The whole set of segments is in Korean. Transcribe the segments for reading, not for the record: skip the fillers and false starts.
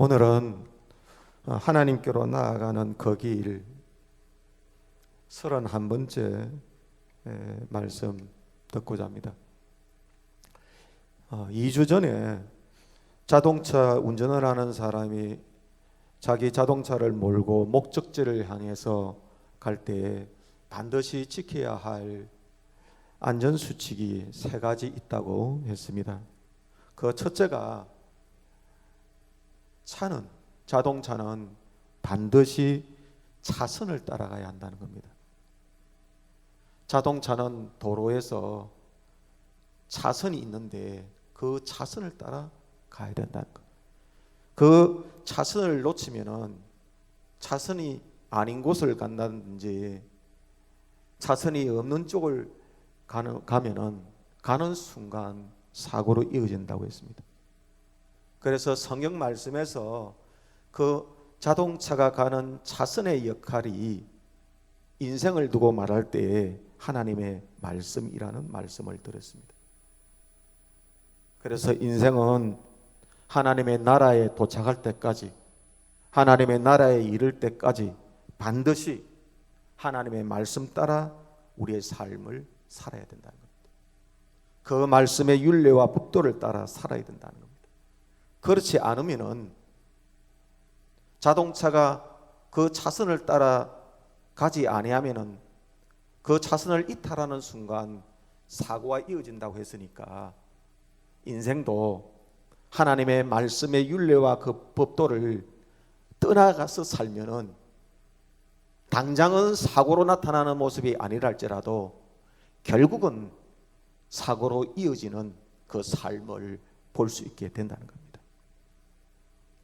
오늘은 하나님께로 나아가는 그 길 31번째 말씀 듣고자 합니다. 2주 전에 자동차 운전을 하는 사람이 자기 자동차를 몰고 목적지를 향해서 갈 때에 반드시 지켜야 할 안전수칙이 3가지 있다고 했습니다. 그 첫째가 자동차는 반드시 차선을 따라가야 한다는 겁니다. 자동차는 도로에서 차선이 있는데 그 차선을 따라 가야 된다는 것. 그 차선을 놓치면은 차선이 아닌 곳을 간다든지 차선이 없는 쪽을 가면은 가는 순간 사고로 이어진다고 했습니다. 그래서 성경 말씀에서 그 자동차가 가는 차선의 역할이 인생을 두고 말할 때에 하나님의 말씀이라는 말씀을 들었습니다. 그래서 인생은 하나님의 나라에 도착할 때까지, 하나님의 나라에 이를 때까지 반드시 하나님의 말씀 따라 우리의 삶을 살아야 된다는 겁니다. 그 말씀의 율례와 법도를 따라 살아야 된다는 겁니다. 그렇지 않으면은 자동차가 그 차선을 따라 가지 아니하면은 그 차선을 이탈하는 순간 사고가 이어진다고 했으니까 인생도 하나님의 말씀의 율례와 그 법도를 떠나가서 살면은 당장은 사고로 나타나는 모습이 아니랄지라도 결국은 사고로 이어지는 그 삶을 볼 수 있게 된다는 겁니다.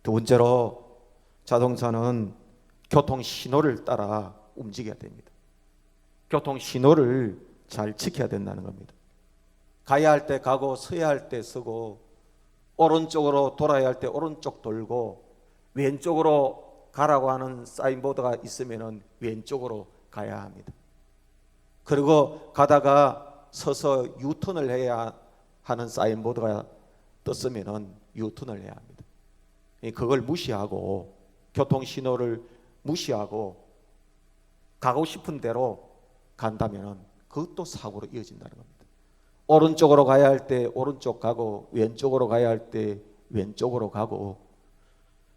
두 번째로 자동차는 교통 신호를 따라 움직여야 됩니다. 교통 신호를 잘 지켜야 된다는 겁니다. 가야 할 때 가고 서야 할 때 서고 오른쪽으로 돌아야 할 때 오른쪽 돌고 왼쪽으로 가라고 하는 사인보드가 있으면 왼쪽으로 가야 합니다. 그리고 가다가 서서 유턴을 해야 하는 사인보드가 떴으면 유턴을 해야 합니다. 그걸 무시하고 교통신호를 무시하고 가고 싶은 대로 간다면 그것도 사고로 이어진다는 겁니다. 오른쪽으로 가야 할 때 오른쪽 가고 왼쪽으로 가야 할 때 왼쪽으로 가고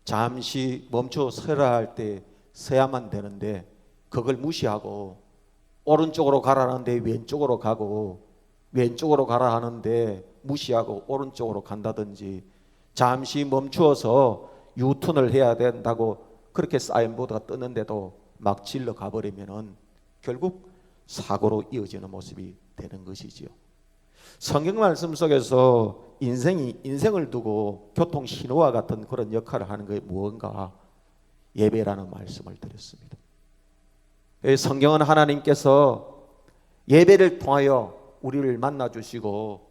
잠시 멈춰 서라 할 때 서야만 되는데 그걸 무시하고 오른쪽으로 가라는데 왼쪽으로 가고 왼쪽으로 가라 하는데 무시하고 오른쪽으로 간다든지 잠시 멈추어서 유턴을 해야 된다고 그렇게 사인보드가 떴는데도 막 질러 가버리면은 결국 사고로 이어지는 모습이 되는 것이지요. 성경 말씀 속에서 인생을 두고 교통 신호와 같은 그런 역할을 하는 게 무언가 예배라는 말씀을 드렸습니다. 성경은 하나님께서 예배를 통하여 우리를 만나 주시고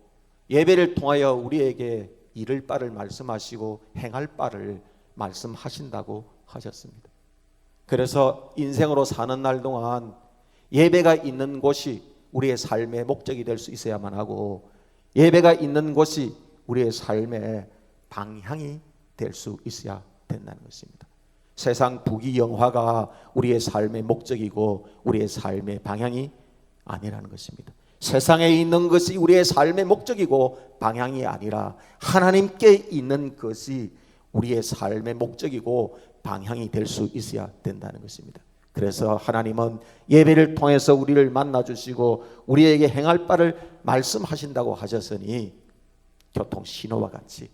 예배를 통하여 우리에게 이를 바를 말씀하시고 행할 바를 말씀하신다고 하셨습니다. 그래서 인생으로 사는 날 동안 예배가 있는 곳이 우리의 삶의 목적이 될 수 있어야만 하고 예배가 있는 곳이 우리의 삶의 방향이 될 수 있어야 된다는 것입니다. 세상 부귀영화가 우리의 삶의 목적이고 우리의 삶의 방향이 아니라는 것입니다. 세상에 있는 것이 우리의 삶의 목적이고 방향이 아니라 하나님께 있는 것이 우리의 삶의 목적이고 방향이 될 수 있어야 된다는 것입니다. 그래서 하나님은 예배를 통해서 우리를 만나주시고 우리에게 행할 바를 말씀하신다고 하셨으니 교통신호와 같이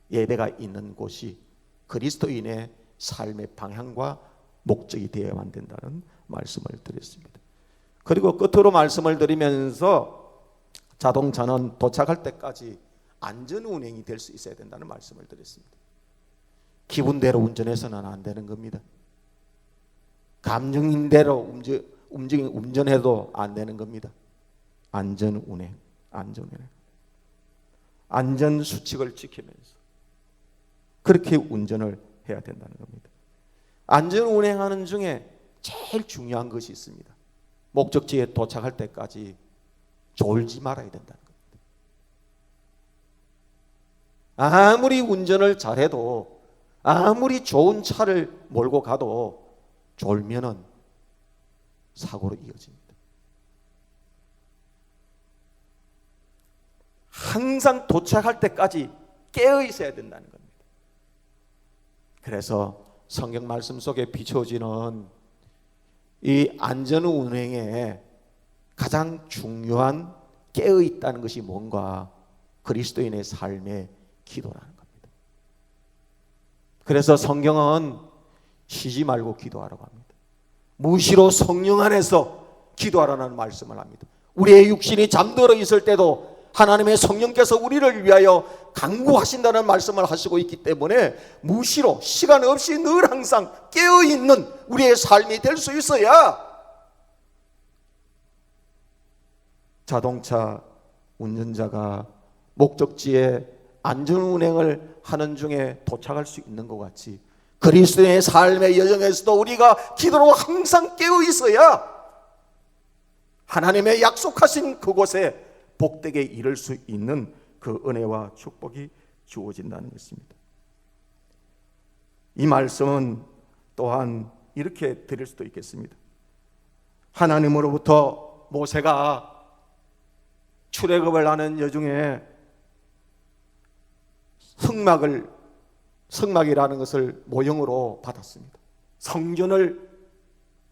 예배가 있는 곳이 그리스도인의 삶의 방향과 목적이 되어야만 된다는 말씀을 드렸습니다. 그리고 끝으로 말씀을 드리면서 자동차는 도착할 때까지 안전운행이 될 수 있어야 된다는 말씀을 드렸습니다. 기분대로 운전해서는 안 되는 겁니다. 감정인대로 운전해도 안 되는 겁니다. 안전운행. 안전수칙을 지키면서 그렇게 운전을 해야 된다는 겁니다. 안전운행하는 중에 제일 중요한 것이 있습니다. 목적지에 도착할 때까지 졸지 말아야 된다는 겁니다. 아무리 운전을 잘해도, 아무리 좋은 차를 몰고 가도 졸면은 사고로 이어집니다. 항상 도착할 때까지 깨어 있어야 된다는 겁니다. 그래서 성경 말씀 속에 비춰지는 이 안전운행에 가장 중요한 깨어 있다는 것이 뭔가? 그리스도인의 삶의 기도라는 겁니다. 그래서 성경은 쉬지 말고 기도하라고 합니다. 무시로 성령 안에서 기도하라는 말씀을 합니다. 우리의 육신이 잠들어 있을 때도 하나님의 성령께서 우리를 위하여 간구하신다는 말씀을 하시고 있기 때문에 무시로 시간 없이 늘 항상 깨어있는 우리의 삶이 될 수 있어야 자동차 운전자가 목적지에 안전운행을 하는 중에 도착할 수 있는 것 같이 그리스도의 삶의 여정에서도 우리가 기도로 항상 깨어 있어야 하나님의 약속하신 그곳에 복되게 이를 수 있는 그 은혜와 축복이 주어진다는 것입니다. 이 말씀은 또한 이렇게 드릴 수도 있겠습니다. 하나님으로부터 모세가 출애굽을 하는 여중에 성막이라는 것을 모형으로 받았습니다. 성전을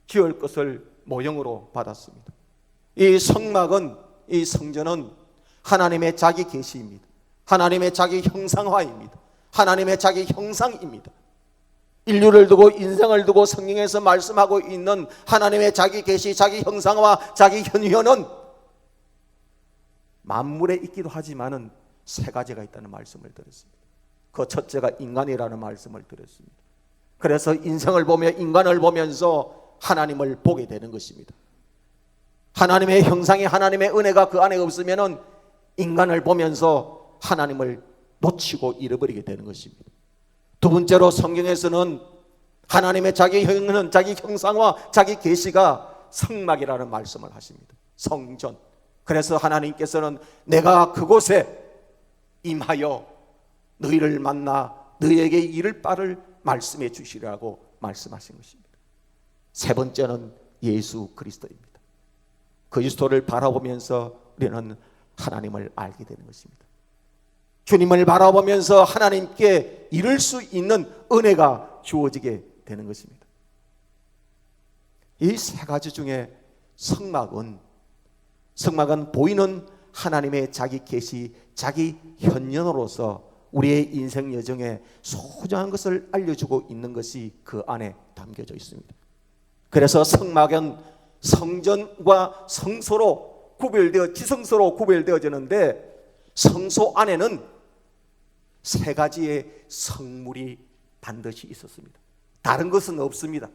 지을 것을 모형으로 받았습니다. 이 성막은, 이 성전은 하나님의 자기 계시입니다. 하나님의 자기 형상화입니다. 하나님의 자기 형상입니다. 인류를 두고 인생을 두고 성경에서 말씀하고 있는 하나님의 자기 계시, 자기 형상화, 자기 현현은 만물에 있기도 하지만은 세 가지가 있다는 말씀을 드렸습니다. 그 첫째가 인간이라는 말씀을 드렸습니다. 그래서 인생을 보며 인간을 보면서 하나님을 보게 되는 것입니다. 하나님의 형상이, 하나님의 은혜가 그 안에 없으면은 인간을 보면서 하나님을 놓치고 잃어버리게 되는 것입니다. 두 번째로 성경에서는 하나님의 자기 형은, 자기 형상과 자기 계시가 성막이라는 말씀을 하십니다. 성전. 그래서 하나님께서는 내가 그곳에 임하여 너희를 만나 너희에게 이를 바를 말씀해 주시라고 말씀하신 것입니다. 세 번째는 예수 그리스도입니다. 그리스도를 바라보면서 우리는 하나님을 알게 되는 것입니다. 주님을 바라보면서 하나님께 이룰 수 있는 은혜가 주어지게 되는 것입니다. 이 세 가지 중에 성막은 보이는 하나님의 자기 계시, 자기 현현으로서 우리의 인생 여정에 소중한 것을 알려주고 있는 것이 그 안에 담겨져 있습니다. 그래서 성막은 성전과 성소로 구별되어, 지성소로 구별되어지는데 성소 안에는 세 가지의 성물이 반드시 있었습니다. 다른 것은 없습니다.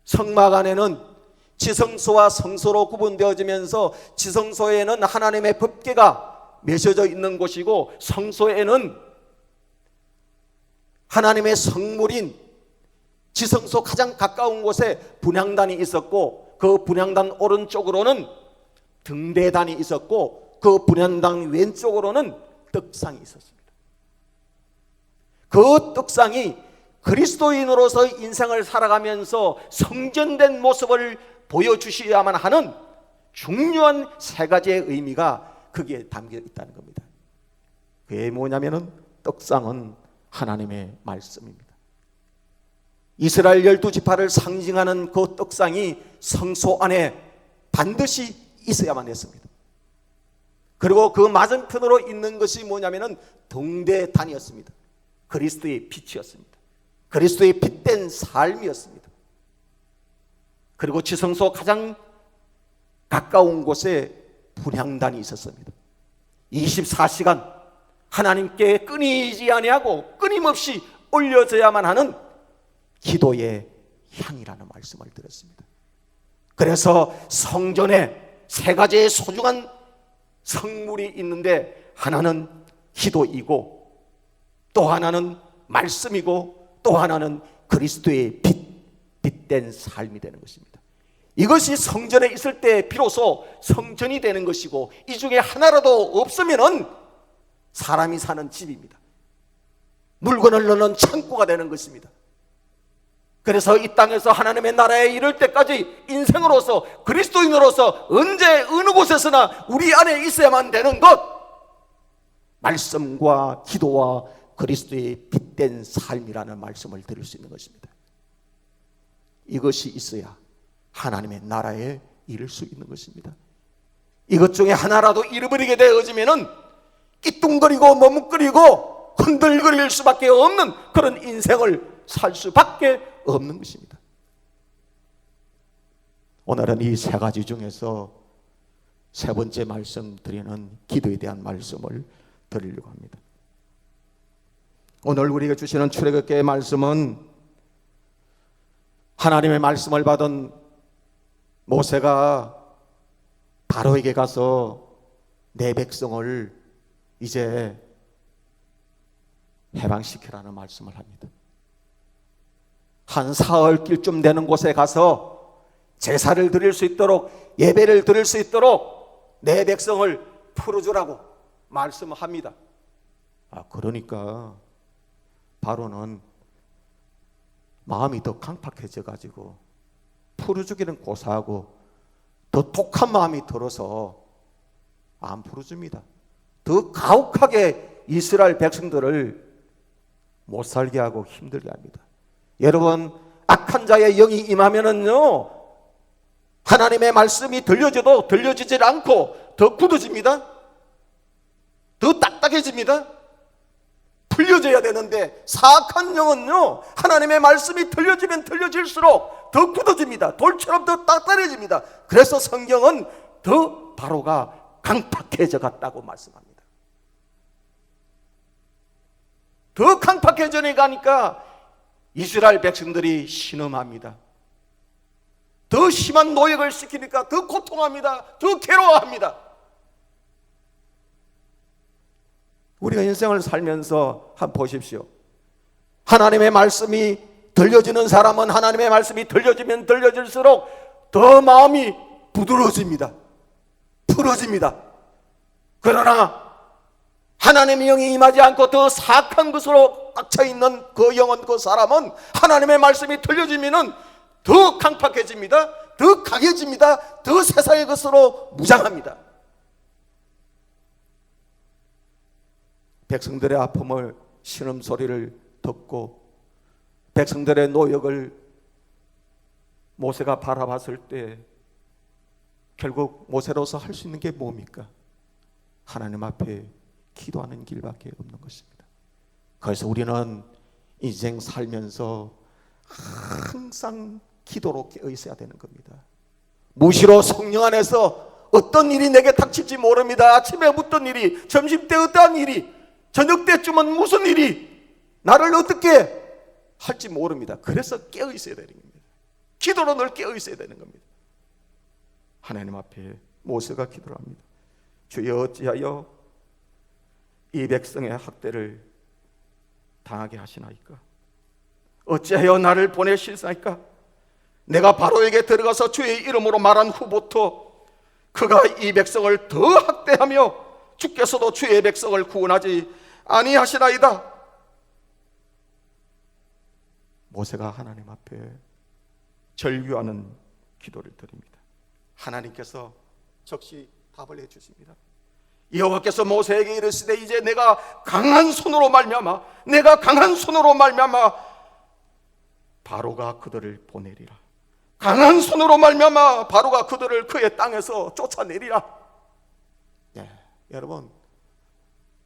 성막 안에는 지성소와 성소로 구분되어지면서 지성소에는 하나님의 법궤가 메셔져 있는 곳이고 성소에는 하나님의 성물인 지성소 가장 가까운 곳에 분향단이 있었고 그 분향단 오른쪽으로는 등대단이 있었고 그 분향단 왼쪽으로는 떡상이 있었습니다. 그 떡상이 그리스도인으로서 인생을 살아가면서 성전된 모습을 보여주셔야만 하는 중요한 세 가지의 의미가 거기에 담겨 있다는 겁니다. 그게 뭐냐면은 떡상은 하나님의 말씀입니다. 이스라엘 12지파를 상징하는 그 떡상이 성소 안에 반드시 있어야만 했습니다. 그리고 그 맞은편으로 있는 것이 뭐냐면은 등대단이었습니다. 그리스도의 빛이었습니다. 그리스도의 빛된 삶이었습니다. 그리고 지성소 가장 가까운 곳에 분향단이 있었습니다. 24시간 하나님께 끊이지 아니하고 끊임없이 올려져야만 하는 기도의 향이라는 말씀을 드렸습니다. 그래서 성전에 세 가지의 소중한 성물이 있는데 하나는 기도이고 또 하나는 말씀이고 또 하나는 그리스도의 빛된 삶이 되는 것입니다. 이것이 성전에 있을 때 비로소 성전이 되는 것이고 이 중에 하나라도 없으면은 사람이 사는 집입니다. 물건을 넣는 창고가 되는 것입니다. 그래서 이 땅에서 하나님의 나라에 이를 때까지 인생으로서, 그리스도인으로서 언제 어느 곳에서나 우리 안에 있어야만 되는 것, 말씀과 기도와 그리스도의 빛된 삶이라는 말씀을 드릴 수 있는 것입니다. 이것이 있어야 하나님의 나라에 이를 수 있는 것입니다. 이것 중에 하나라도 잃어버리게 되어지면은 끼뚱거리고 머뭇거리고 흔들거릴 수밖에 없는 그런 인생을 살 수밖에 없는 것입니다. 오늘은 이 세 가지 중에서 세 번째 말씀드리는 기도에 대한 말씀을 드리려고 합니다. 오늘 우리가 주시는 출애굽기의 말씀은 하나님의 말씀을 받은 모세가 바로에게 가서 내 백성을 이제 해방시키라는 말씀을 합니다. 한 사흘길쯤 되는 곳에 가서 제사를 드릴 수 있도록, 예배를 드릴 수 있도록 내 백성을 풀어주라고 말씀합니다. 그러니까 바로는 마음이 더 강팍해져 가지고 풀어주기는 고사하고 더 독한 마음이 들어서 안 풀어줍니다. 더 가혹하게 이스라엘 백성들을 못 살게 하고 힘들게 합니다. 여러분, 악한 자의 영이 임하면은요, 하나님의 말씀이 들려져도 들려지질 않고 더 굳어집니다. 더 딱딱해집니다. 풀려져야 되는데 사악한 영은요, 하나님의 말씀이 들려지면 들려질수록 더 굳어집니다. 돌처럼 더 딱딱해집니다. 그래서 성경은 더 바로가 강팍해져 갔다고 말씀합니다. 더 강팍해져 가니까 이스라엘 백성들이 신음합니다. 더 심한 노역을 시키니까 더 고통합니다. 더 괴로워합니다. 우리가 인생을 살면서 한번 보십시오. 하나님의 말씀이 들려지는 사람은 하나님의 말씀이 들려지면 들려질수록 더 마음이 부드러워집니다. 풀어집니다. 그러나 하나님의 영이 임하지 않고 더 사악한 것으로 꽉차있는 그 영혼, 그 사람은 하나님의 말씀이 들려지면 더 강팍해집니다. 더 강해집니다. 더 세상의 것으로 무장합니다. 백성들의 아픔을, 신음소리를 듣고 백성들의 노역을 모세가 바라봤을 때 결국 모세로서 할 수 있는 게 뭡니까? 하나님 앞에 기도하는 길밖에 없는 것입니다. 그래서 우리는 인생 살면서 항상 기도로 깨어 있어야 되는 겁니다. 무시로 성령 안에서 어떤 일이 내게 닥칠지 모릅니다. 아침에 어떤 일이, 점심때 어떠한 일이, 저녁 때쯤은 무슨 일이 나를 어떻게 할지 모릅니다. 그래서 깨어 있어야 되는 겁니다. 기도로 늘 깨어 있어야 되는 겁니다. 하나님 앞에 모세가 기도를 합니다. 주여, 어찌하여 이 백성의 학대를 당하게 하시나이까? 어찌하여 나를 보내실사이까? 내가 바로에게 들어가서 주의 이름으로 말한 후부터 그가 이 백성을 더 학대하며 주께서도 주의 백성을 구원하지 아니하시나이다. 모세가 하나님 앞에 절규하는 기도를 드립니다. 하나님께서 즉시 답을 해주십니다. 여호와께서 모세에게 이르시되 이제 내가 강한 손으로 말미암아 바로가 그들을 보내리라. 강한 손으로 말미암아 바로가 그들을 그의 땅에서 쫓아내리라. 여러분,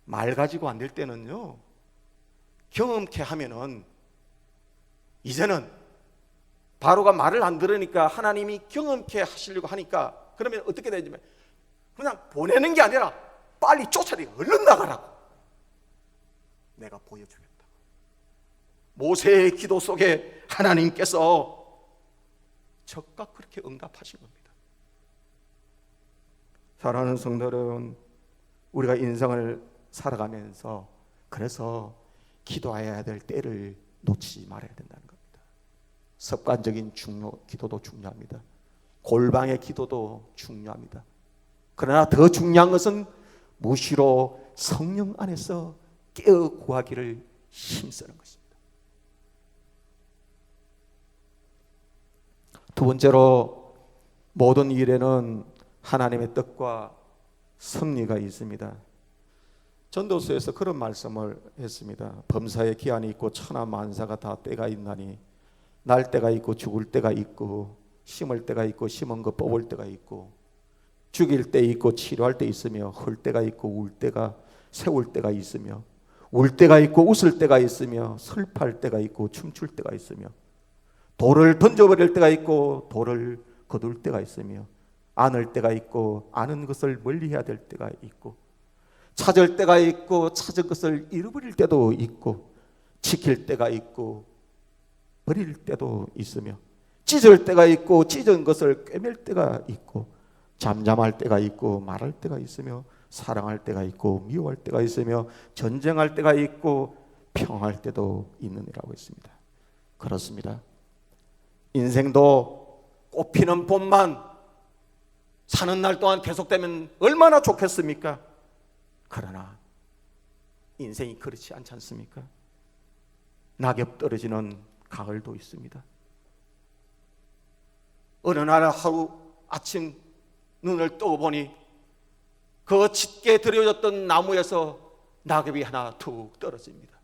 말 가지고 안 될 때는요, 경험케 하면은 이제는 바로가 말을 안 들으니까 하나님이 경험케 하시려고 하니까 그러면 어떻게 되냐면 그냥 보내는 게 아니라 빨리 쫓아내고 얼른 나가라고 내가 보여주겠다. 모세의 기도 속에 하나님께서 적극 그렇게 응답하신 겁니다. 사랑하는 성도 여러분, 우리가 인생을 살아가면서 그래서 기도해야 될 때를 놓치지 말아야 된다는 겁니다. 습관적인 기도도 중요합니다. 골방의 기도도 중요합니다. 그러나 더 중요한 것은 무시로 성령 안에서 깨어 구하기를 힘쓰는 것입니다. 두 번째로, 모든 일에는 하나님의 뜻과 섭리가 있습니다. 전도서에서 그런 말씀을 했습니다. 범사에 기한이 있고 천하 만사가 다 때가 있나니, 날 때가 있고 죽을 때가 있고, 심을 때가 있고 심은 거 뽑을 때가 있고, 죽일 때 있고 치료할 때 있으며, 헐 때가 있고 울 때가 세울 때가 있으며, 울 때가 있고 웃을 때가 있으며, 슬퍼할 때가 있고 춤출 때가 있으며, 돌을 던져버릴 때가 있고 돌을 거둘 때가 있으며, 안을 때가 있고 아는 것을 멀리해야 될 때가 있고, 찾을 때가 있고 찾은 것을 잃어버릴 때도 있고, 지킬 때가 있고 버릴 때도 있으며, 찢을 때가 있고 찢은 것을 꿰맬 때가 있고, 잠잠할 때가 있고 말할 때가 있으며, 사랑할 때가 있고 미워할 때가 있으며, 전쟁할 때가 있고 평화할 때도 있느니라고 했습니다. 그렇습니다. 인생도 꽃피는 봄만 사는 날 동안 계속되면 얼마나 좋겠습니까? 그러나 인생이 그렇지 않지 않습니까? 낙엽 떨어지는 가을도 있습니다. 어느 날 하루 아침 눈을 떠보니 그 짙게 드려졌던 나무에서 낙엽이 하나 툭 떨어집니다.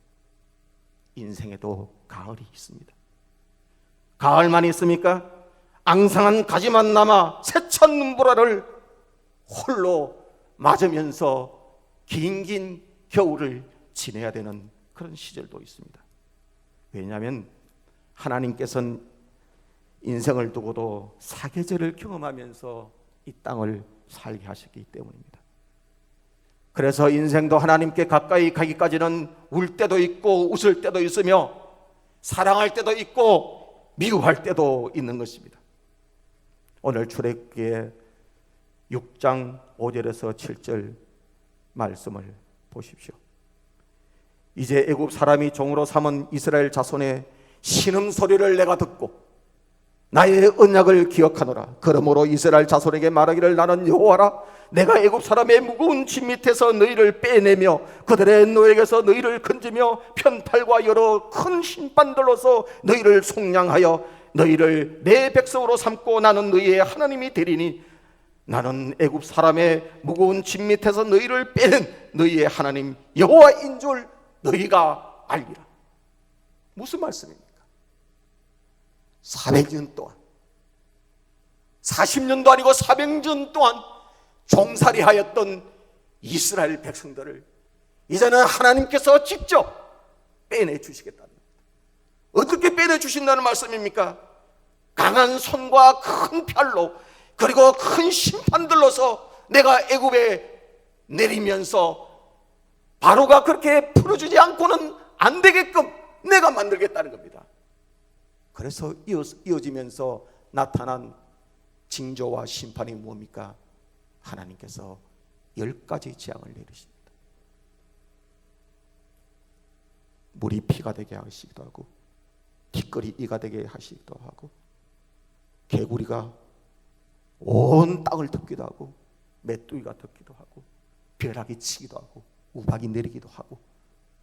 인생에도 가을이 있습니다. 가을만 있습니까? 앙상한 가지만 남아 세찬 눈보라를 홀로 맞으면서 긴 겨울을 지내야 되는 그런 시절도 있습니다. 왜냐하면 하나님께서는 인생을 두고도 사계절을 경험하면서 이 땅을 살게 하셨기 때문입니다. 그래서 인생도 하나님께 가까이 가기까지는 울 때도 있고 웃을 때도 있으며, 사랑할 때도 있고 미워할 때도 있는 것입니다. 오늘 출애굽기의 6장 5절에서 7절 말씀을 보십시오. 이제 애굽 사람이 종으로 삼은 이스라엘 자손의 신음소리를 내가 듣고 나의 언약을 기억하노라. 그러므로 이스라엘 자손에게 말하기를, 나는 여호와라. 내가 애굽 사람의 무거운 짐 밑에서 너희를 빼내며 그들의 노역에서 너희를 건지며 편팔과 여러 큰 심판들로서 너희를 속량하여 너희를 내 백성으로 삼고 나는 너희의 하나님이 되리니, 나는 애굽 사람의 무거운 짐 밑에서 너희를 빼는 너희의 하나님 여호와인 줄 너희가 알리라. 무슨 말씀입니까? 400년 동안, 40년도 아니고 400년 동안 종살이 하였던 이스라엘 백성들을 이제는 하나님께서 직접 빼내주시겠다는 겁니다. 어떻게 빼내주신다는 말씀입니까? 강한 손과 큰 팔로, 그리고 큰 심판들로서 내가 애굽에 내리면서 바로가 그렇게 풀어주지 않고는 안 되게끔 내가 만들겠다는 겁니다. 그래서 이어지면서 나타난 징조와 심판이 뭡니까? 하나님께서 10가지 재앙을 내리십니다. 물이 피가 되게 하시기도 하고, 티끌이 이가 되게 하시기도 하고, 개구리가 온 땅을 덮기도 하고, 메뚜기가 덮기도 하고, 벼락이 치기도 하고, 우박이 내리기도 하고,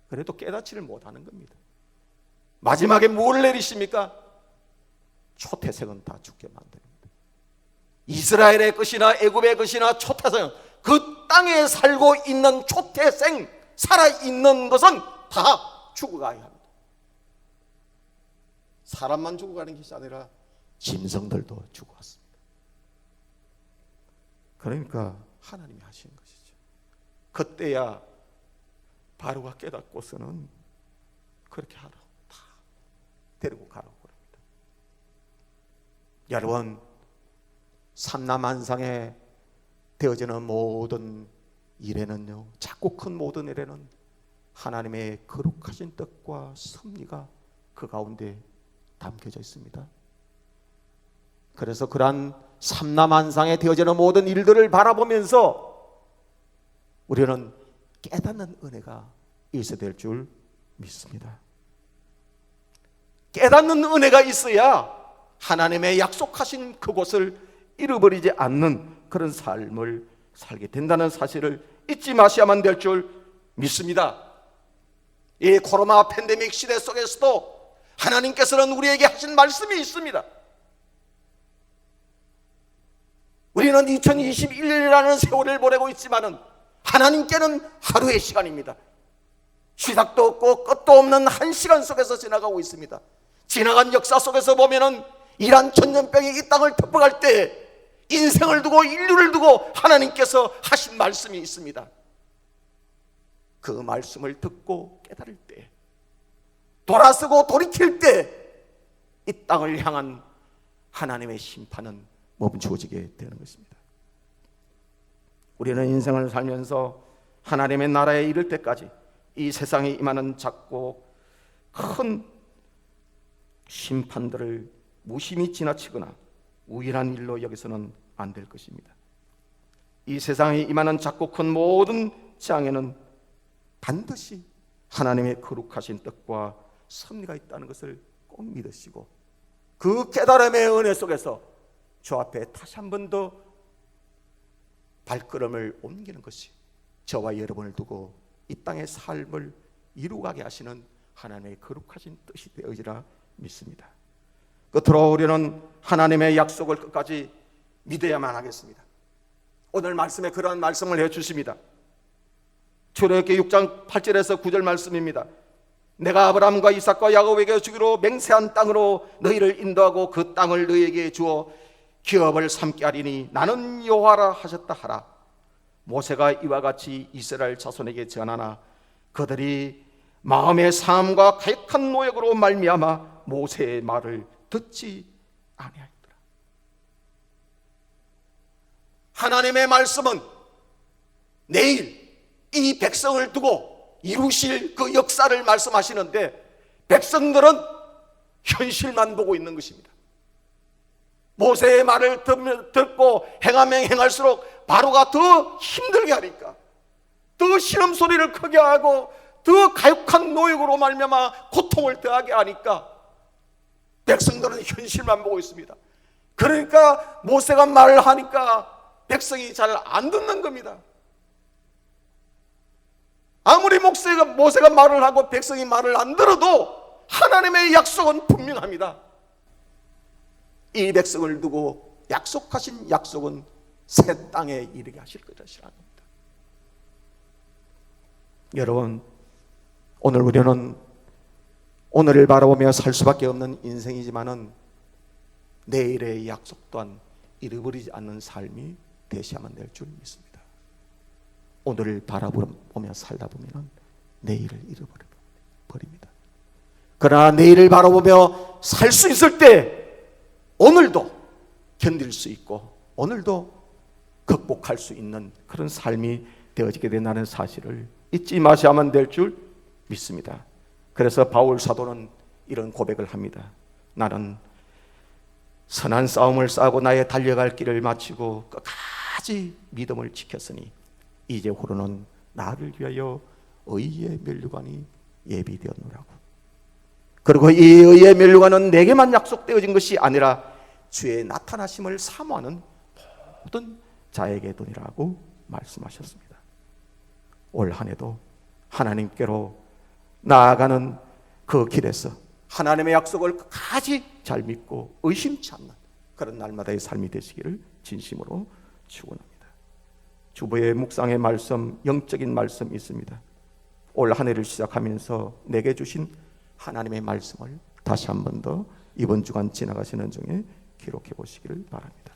그래도 깨닫지를 못하는 겁니다. 마지막에 뭘 내리십니까? 초태생은 다 죽게 만듭니다. 이스라엘의 것이나 애굽의 것이나 초태생, 그 땅에 살고 있는 초태생, 살아있는 것은 다 죽어가야 합니다. 사람만 죽어가는 것이 아니라 짐승들도 죽어갔습니다. 그러니까 하나님이 하신 것이죠. 그때야 바로가 깨닫고서는 그렇게 하라고 다 데리고 가라고 그럽니다. 여러분, 삼라만상에 되어지는 모든 일에는요, 작고 큰 모든 일에는 하나님의 거룩하신 뜻과 섭리가 그 가운데 담겨져 있습니다. 그래서 그러한 삼라만상에 되어지는 모든 일들을 바라보면서 우리는 깨닫는 은혜가 있어야 될 줄 믿습니다. 깨닫는 은혜가 있어야 하나님의 약속하신 그곳을 잃어버리지 않는 그런 삶을 살게 된다는 사실을 잊지 마셔야만 될 줄 믿습니다. 이 코로나 팬데믹 시대 속에서도 하나님께서는 우리에게 하신 말씀이 있습니다. 우리는 2021년이라는 세월을 보내고 있지만은 하나님께는 하루의 시간입니다. 시작도 없고 끝도 없는 한 시간 속에서 지나가고 있습니다. 지나간 역사 속에서 보면은 이란 전염병이 이 땅을 덮어갈 때 인생을 두고 인류를 두고 하나님께서 하신 말씀이 있습니다. 그 말씀을 듣고 깨달을 때, 돌아서고 돌이킬 때 이 땅을 향한 하나님의 심판은 멈추어지게 되는 것입니다. 우리는 인생을 살면서 하나님의 나라에 이를 때까지 이 세상에 임하는 작고 큰 심판들을 무심히 지나치거나 우연한 일로 여기서는 안 될 것입니다. 이 세상에 임하는 작고 큰 모든 장애는 반드시 하나님의 거룩하신 뜻과 섭리가 있다는 것을 꼭 믿으시고 그 깨달음의 은혜 속에서 주 앞에 다시 한 번 더 발걸음을 옮기는 것이 저와 여러분을 두고 이 땅의 삶을 이루가게 하시는 하나님의 거룩하신 뜻이 되어지라 믿습니다. 끝으로 우리는 하나님의 약속을 끝까지 믿어야만 하겠습니다. 오늘 말씀에 그러한 말씀을 해주십니다. 출애굽기 6장 8절에서 9절 말씀입니다. 내가 아브라함과 이삭과 야곱에게 주기로 맹세한 땅으로 너희를 인도하고 그 땅을 너희에게 주어 기업을 삼게 하리니 나는 여호와라 하셨다 하라. 모세가 이와 같이 이스라엘 자손에게 전하나 그들이 마음의 상함과 가역한 노역으로 말미암아 모세의 말을 듣지 아니하였더라. 하나님의 말씀은 내일 이 백성을 두고 이루실 그 역사를 말씀하시는데 백성들은 현실만 보고 있는 것입니다. 모세의 말을 듣고 행하면 행할수록 바로가 더 힘들게 하니까, 더 신음소리를 크게 하고 더 가혹한 노역으로 말미암아 고통을 더하게 하니까 백성들은 현실만 보고 있습니다. 그러니까 모세가 말을 하니까 백성이 잘 안 듣는 겁니다. 아무리 모세가 말을 하고 백성이 말을 안 들어도 하나님의 약속은 분명합니다. 이 백성을 두고 약속하신 약속은 새 땅에 이르게 하실 것이라는 겁니다. 여러분, 오늘 우리는 오늘을 바라보며 살 수밖에 없는 인생이지만은 내일의 약속 또한 잃어버리지 않는 삶이 되셔야만 될 줄 믿습니다. 오늘을 바라보며 살다 보면 내일을 잃어버립니다. 그러나 내일을 바라보며 살 수 있을 때 오늘도 견딜 수 있고 오늘도 극복할 수 있는 그런 삶이 되어지게 된다는 사실을 잊지 마셔야만 될 줄 믿습니다. 그래서 바울 사도는 이런 고백을 합니다. 나는 선한 싸움을 싸고 나의 달려갈 길을 마치고 끝까지 믿음을 지켰으니 이제후로는 나를 위하여 의의 면류관이 예비되었노라고. 그리고 이 의의 면류관은 내게만 약속되어진 것이 아니라 주의 나타나심을 사모하는 모든 자에게 도니라고 말씀하셨습니다. 올 한 해도 하나님께로 나아가는 그 길에서 하나님의 약속을 끝까지 잘 믿고 의심치 않는 그런 날마다의 삶이 되시기를 진심으로 축원합니다. 주보의 묵상의 말씀, 영적인 말씀이 있습니다. 올 한 해를 시작하면서 내게 주신 하나님의 말씀을 다시 한 번 더 이번 주간 지나가시는 중에 기록해 보시기를 바랍니다.